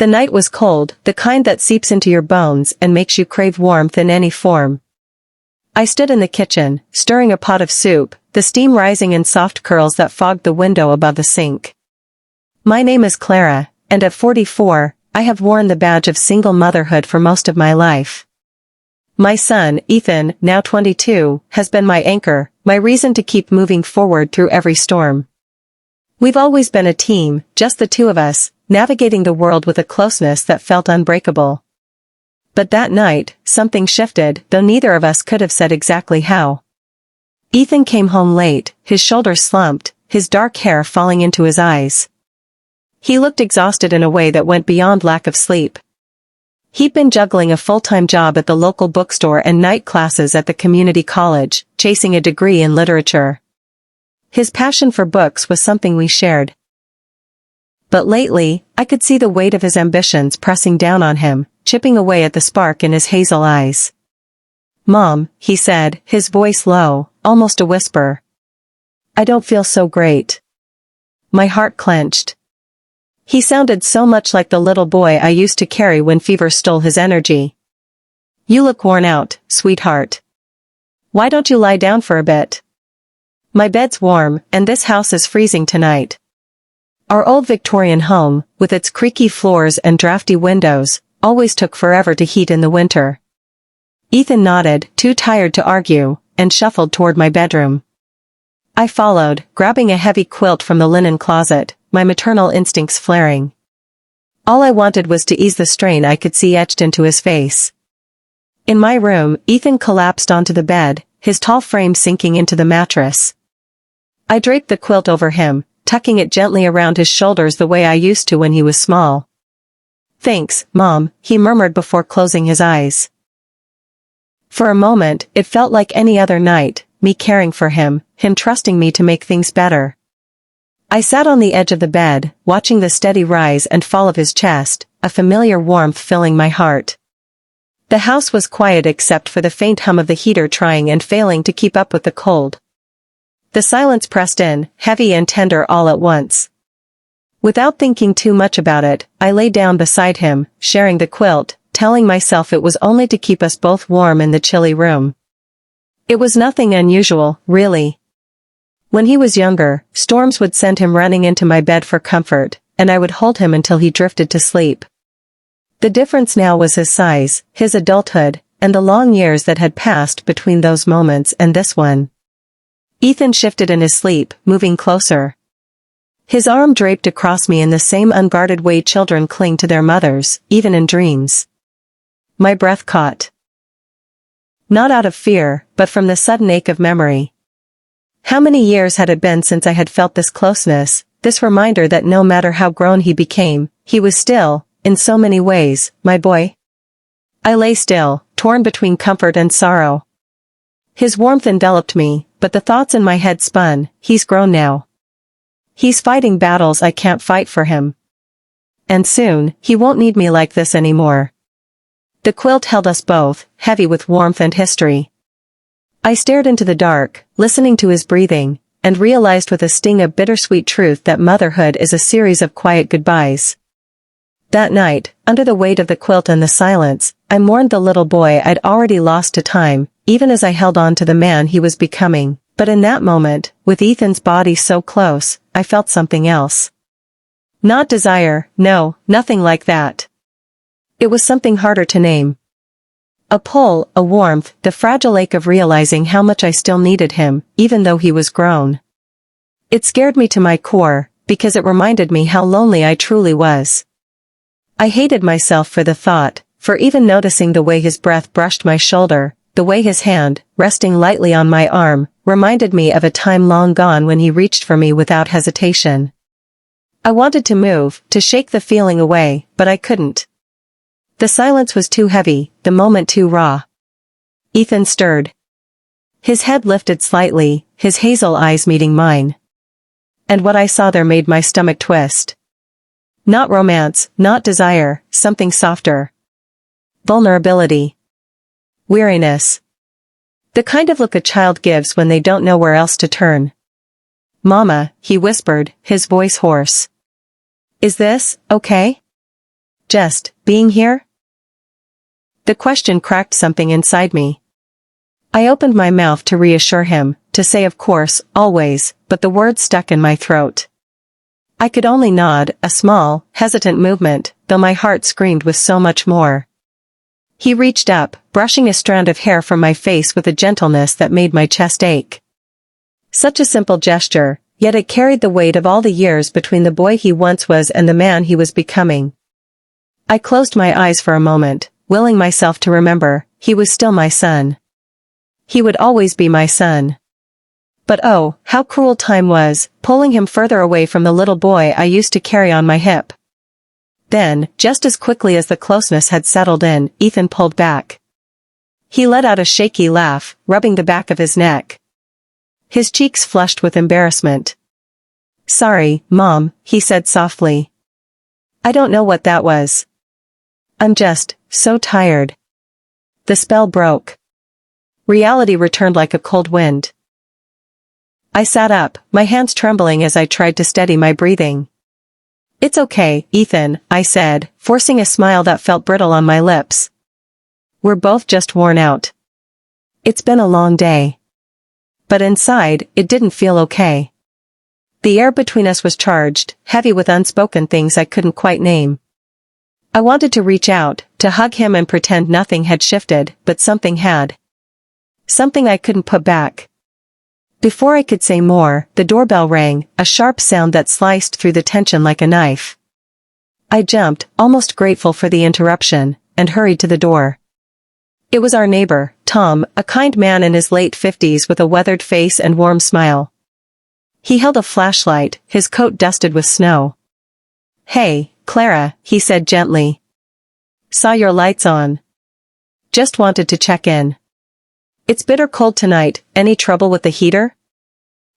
The night was cold, the kind that seeps into your bones and makes you crave warmth in any form. I stood in the kitchen, stirring a pot of soup, the steam rising in soft curls that fogged the window above the sink. My name is Clara, and at 44, I have worn the badge of single motherhood for most of my life. My son, Ethan, now 22, has been my anchor, my reason to keep moving forward through every storm. We've always been a team, just the two of us, navigating the world with a closeness that felt unbreakable. But that night, something shifted, though neither of us could have said exactly how. Ethan came home late, his shoulders slumped, his dark hair falling into his eyes. He looked exhausted in a way that went beyond lack of sleep. He'd been juggling a full-time job at the local bookstore and night classes at the community college, chasing a degree in literature. His passion for books was something we shared. But lately, I could see the weight of his ambitions pressing down on him, chipping away at the spark in his hazel eyes. "Mom," he said, his voice low, almost a whisper. "I don't feel so great." My heart clenched. He sounded so much like the little boy I used to carry when fever stole his energy. "You look worn out, sweetheart. Why don't you lie down for a bit? My bed's warm, and this house is freezing tonight." Our old Victorian home, with its creaky floors and drafty windows, always took forever to heat in the winter. Ethan nodded, too tired to argue, and shuffled toward my bedroom. I followed, grabbing a heavy quilt from the linen closet, my maternal instincts flaring. All I wanted was to ease the strain I could see etched into his face. In my room, Ethan collapsed onto the bed, his tall frame sinking into the mattress. I draped the quilt over him, tucking it gently around his shoulders the way I used to when he was small. "Thanks, Mom," he murmured before closing his eyes. For a moment, it felt like any other night, me caring for him, him trusting me to make things better. I sat on the edge of the bed, watching the steady rise and fall of his chest, a familiar warmth filling my heart. The house was quiet except for the faint hum of the heater trying and failing to keep up with the cold. The silence pressed in, heavy and tender all at once. Without thinking too much about it, I lay down beside him, sharing the quilt, telling myself it was only to keep us both warm in the chilly room. It was nothing unusual, really. When he was younger, storms would send him running into my bed for comfort, and I would hold him until he drifted to sleep. The difference now was his size, his adulthood, and the long years that had passed between those moments and this one. Ethan shifted in his sleep, moving closer. His arm draped across me in the same unguarded way children cling to their mothers, even in dreams. My breath caught. Not out of fear, but from the sudden ache of memory. How many years had it been since I had felt this closeness, this reminder that no matter how grown he became, he was still, in so many ways, my boy? I lay still, torn between comfort and sorrow. His warmth enveloped me, but the thoughts in my head spun. He's grown now. He's fighting battles I can't fight for him. And soon, he won't need me like this anymore. The quilt held us both, heavy with warmth and history. I stared into the dark, listening to his breathing, and realized with a sting of bittersweet truth that motherhood is a series of quiet goodbyes. That night, under the weight of the quilt and the silence, I mourned the little boy I'd already lost to time, even as I held on to the man he was becoming. But in that moment, with Ethan's body so close, I felt something else. Not desire, no, nothing like that. It was something harder to name. A pull, a warmth, the fragile ache of realizing how much I still needed him, even though he was grown. It scared me to my core, because it reminded me how lonely I truly was. I hated myself for the thought, for even noticing the way his breath brushed my shoulder, the way his hand, resting lightly on my arm, reminded me of a time long gone when he reached for me without hesitation. I wanted to move, to shake the feeling away, but I couldn't. The silence was too heavy, the moment too raw. Ethan stirred. His head lifted slightly, his hazel eyes meeting mine. And what I saw there made my stomach twist. Not romance, not desire, something softer. Vulnerability. Weariness. The kind of look a child gives when they don't know where else to turn. "Mama," he whispered, his voice hoarse. "Is this, okay? Just, being here? The question cracked something inside me. I opened my mouth to reassure him, to say of course, always, but the words stuck in my throat. I could only nod, a small, hesitant movement, though my heart screamed with so much more. He reached up, brushing a strand of hair from my face with a gentleness that made my chest ache. Such a simple gesture, yet it carried the weight of all the years between the boy he once was and the man he was becoming. I closed my eyes for a moment, willing myself to remember, he was still my son. He would always be my son. But oh, how cruel time was, pulling him further away from the little boy I used to carry on my hip. Then, just as quickly as the closeness had settled in, Ethan pulled back. He let out a shaky laugh, rubbing the back of his neck. His cheeks flushed with embarrassment. "Sorry, Mom," he said softly. "I don't know what that was. I'm just so tired." The spell broke. Reality returned like a cold wind. I sat up, my hands trembling as I tried to steady my breathing. "It's okay, Ethan," I said, forcing a smile that felt brittle on my lips. "We're both just worn out. It's been a long day." But inside, it didn't feel okay. The air between us was charged, heavy with unspoken things I couldn't quite name. I wanted to reach out, to hug him and pretend nothing had shifted, but something had. Something I couldn't put back. Before I could say more, the doorbell rang, a sharp sound that sliced through the tension like a knife. I jumped, almost grateful for the interruption, and hurried to the door. It was our neighbor, Tom, a kind man in his late 50s with a weathered face and warm smile. He held a flashlight, his coat dusted with snow. "Hey, Clara," he said gently. "Saw your lights on. Just wanted to check in. It's bitter cold tonight, any trouble with the heater?"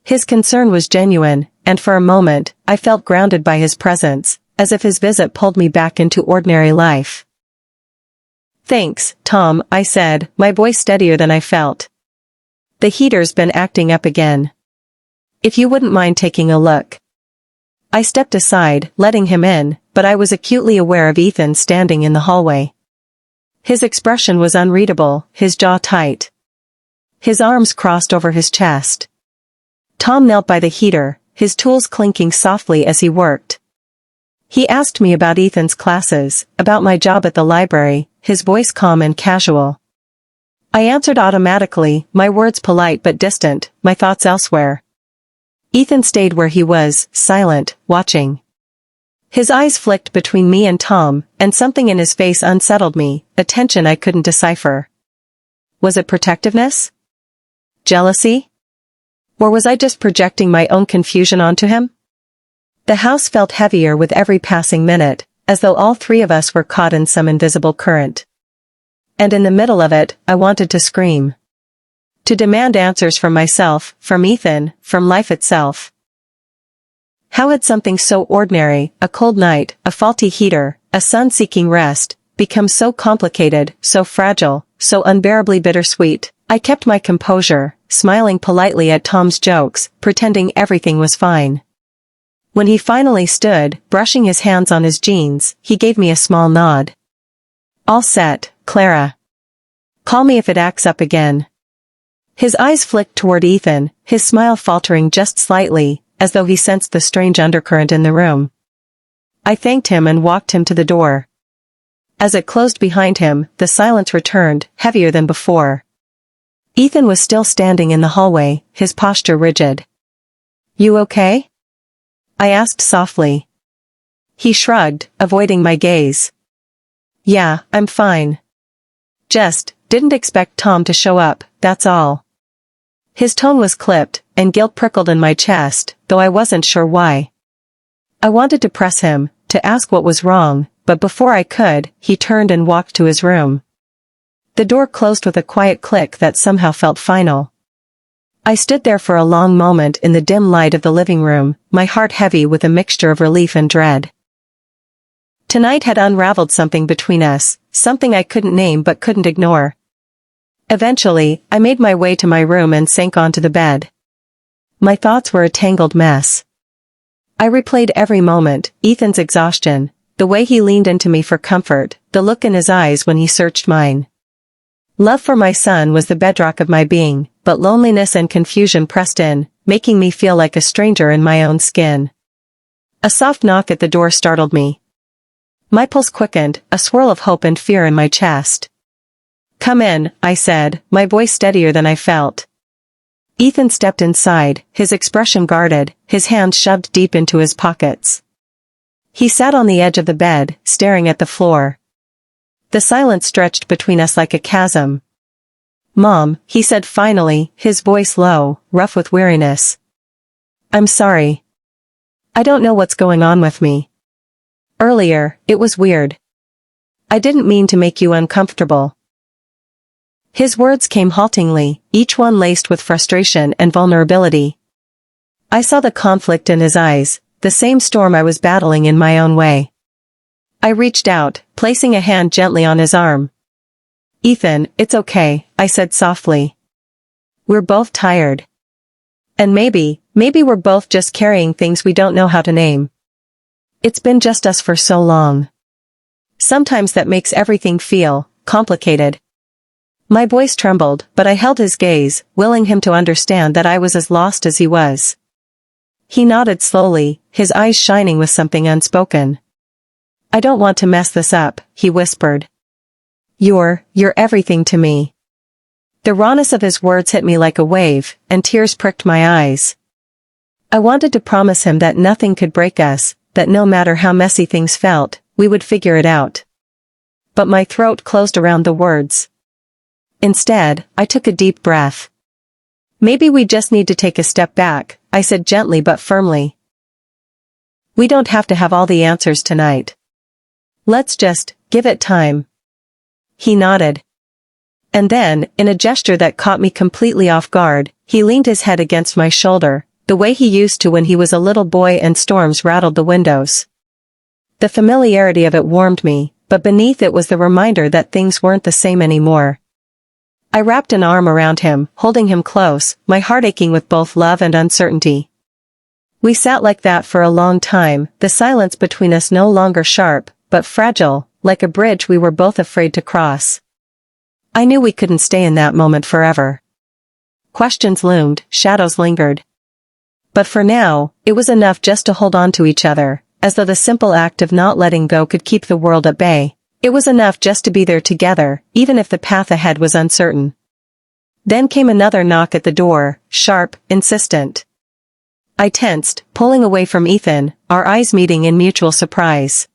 His concern was genuine, and for a moment, I felt grounded by his presence, as if his visit pulled me back into ordinary life. "Thanks, Tom," I said, my voice steadier than I felt. "The heater's been acting up again. If you wouldn't mind taking a look." I stepped aside, letting him in, but I was acutely aware of Ethan standing in the hallway. His expression was unreadable, his jaw tight. His arms crossed over his chest. Tom knelt by the heater, his tools clinking softly as he worked. He asked me about Ethan's classes, about my job at the library, his voice calm and casual. I answered automatically, my words polite but distant, my thoughts elsewhere. Ethan stayed where he was, silent, watching. His eyes flicked between me and Tom, and something in his face unsettled me, a tension I couldn't decipher. Was it protectiveness? Jealousy? Or was I just projecting my own confusion onto him? The house felt heavier with every passing minute, as though all three of us were caught in some invisible current. And in the middle of it, I wanted to scream. To demand answers from myself, from Ethan, from life itself. How had something so ordinary, a cold night, a faulty heater, a son seeking rest, become so complicated, so fragile, so unbearably bittersweet? I kept my composure, smiling politely at Tom's jokes, pretending everything was fine. When he finally stood, brushing his hands on his jeans, he gave me a small nod. "All set, Clara. Call me if it acts up again." His eyes flicked toward Ethan, his smile faltering just slightly, as though he sensed the strange undercurrent in the room. I thanked him and walked him to the door. As it closed behind him, the silence returned, heavier than before. Ethan was still standing in the hallway, his posture rigid. "You okay?" I asked softly. He shrugged, avoiding my gaze. "Yeah, I'm fine. Just, didn't expect Tom to show up, that's all." His tone was clipped, and guilt prickled in my chest, though I wasn't sure why. I wanted to press him, to ask what was wrong, but before I could, he turned and walked to his room. The door closed with a quiet click that somehow felt final. I stood there for a long moment in the dim light of the living room, my heart heavy with a mixture of relief and dread. Tonight had unraveled something between us, something I couldn't name but couldn't ignore. Eventually, I made my way to my room and sank onto the bed. My thoughts were a tangled mess. I replayed every moment, Ethan's exhaustion, the way he leaned into me for comfort, the look in his eyes when he searched mine. Love for my son was the bedrock of my being, but loneliness and confusion pressed in, making me feel like a stranger in my own skin. A soft knock at the door startled me. My pulse quickened, a swirl of hope and fear in my chest. "Come in," I said, my voice steadier than I felt. Ethan stepped inside, his expression guarded, his hands shoved deep into his pockets. He sat on the edge of the bed, staring at the floor. The silence stretched between us like a chasm. "Mom," he said finally, his voice low, rough with weariness. "I'm sorry. I don't know what's going on with me. Earlier, it was weird. I didn't mean to make you uncomfortable." His words came haltingly, each one laced with frustration and vulnerability. I saw the conflict in his eyes, the same storm I was battling in my own way. I reached out, placing a hand gently on his arm. "Ethan, it's okay," I said softly. "We're both tired. And maybe we're both just carrying things we don't know how to name. It's been just us for so long. Sometimes that makes everything feel complicated." My voice trembled, but I held his gaze, willing him to understand that I was as lost as he was. He nodded slowly, his eyes shining with something unspoken. "I don't want to mess this up," he whispered. You're everything to me." The rawness of his words hit me like a wave, and tears pricked my eyes. I wanted to promise him that nothing could break us, that no matter how messy things felt, we would figure it out. But my throat closed around the words. Instead, I took a deep breath. "Maybe we just need to take a step back," I said gently but firmly. "We don't have to have all the answers tonight. Let's just give it time." He nodded. And then, in a gesture that caught me completely off guard, he leaned his head against my shoulder, the way he used to when he was a little boy and storms rattled the windows. The familiarity of it warmed me, but beneath it was the reminder that things weren't the same anymore. I wrapped an arm around him, holding him close, my heart aching with both love and uncertainty. We sat like that for a long time, the silence between us no longer sharp, but fragile, like a bridge we were both afraid to cross. I knew we couldn't stay in that moment forever. Questions loomed, shadows lingered. But for now, it was enough just to hold on to each other, as though the simple act of not letting go could keep the world at bay. It was enough just to be there together, even if the path ahead was uncertain. Then came another knock at the door, sharp, insistent. I tensed, pulling away from Ethan, our eyes meeting in mutual surprise.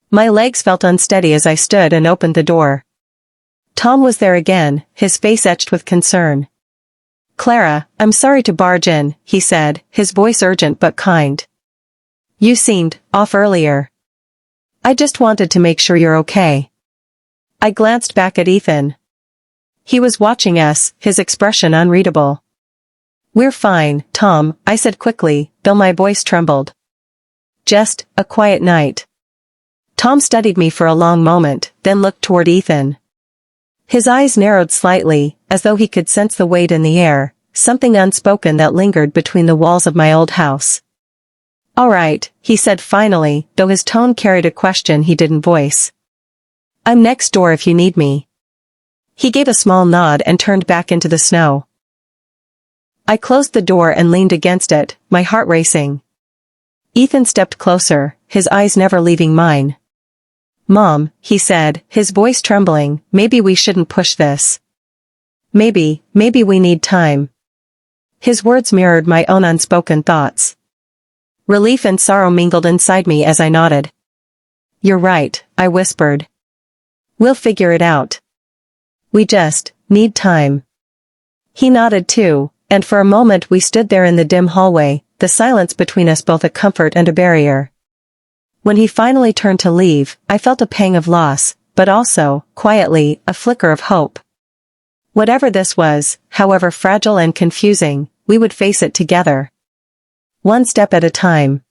My legs felt unsteady as I stood and opened the door. Tom was there again, his face etched with concern. "Clara, I'm sorry to barge in," he said, his voice urgent but kind. "You seemed off earlier. I just wanted to make sure you're okay." I glanced back at Ethan. He was watching us, his expression unreadable. "We're fine, Tom," I said quickly, though my voice trembled. "Just a quiet night." Tom studied me for a long moment, then looked toward Ethan. His eyes narrowed slightly, as though he could sense the weight in the air, something unspoken that lingered between the walls of my old house. "All right," he said finally, though his tone carried a question he didn't voice. "I'm next door if you need me." He gave a small nod and turned back into the snow. I closed the door and leaned against it, my heart racing. Ethan stepped closer, his eyes never leaving mine. "Mom," he said, his voice trembling, "maybe we shouldn't push this. Maybe we need time." His words mirrored my own unspoken thoughts. Relief and sorrow mingled inside me as I nodded. "You're right," I whispered. "We'll figure it out. We just need time." He nodded too, and for a moment we stood there in the dim hallway, the silence between us both a comfort and a barrier. When he finally turned to leave, I felt a pang of loss, but also, quietly, a flicker of hope. Whatever this was, however fragile and confusing, we would face it together. One step at a time.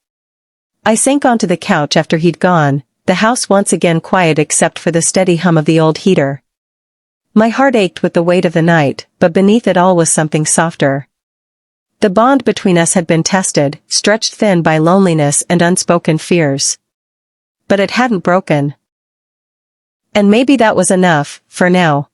I sank onto the couch after he'd gone, the house once again quiet except for the steady hum of the old heater. My heart ached with the weight of the night, but beneath it all was something softer. The bond between us had been tested, stretched thin by loneliness and unspoken fears. but it hadn't broken. And maybe that was enough, for now.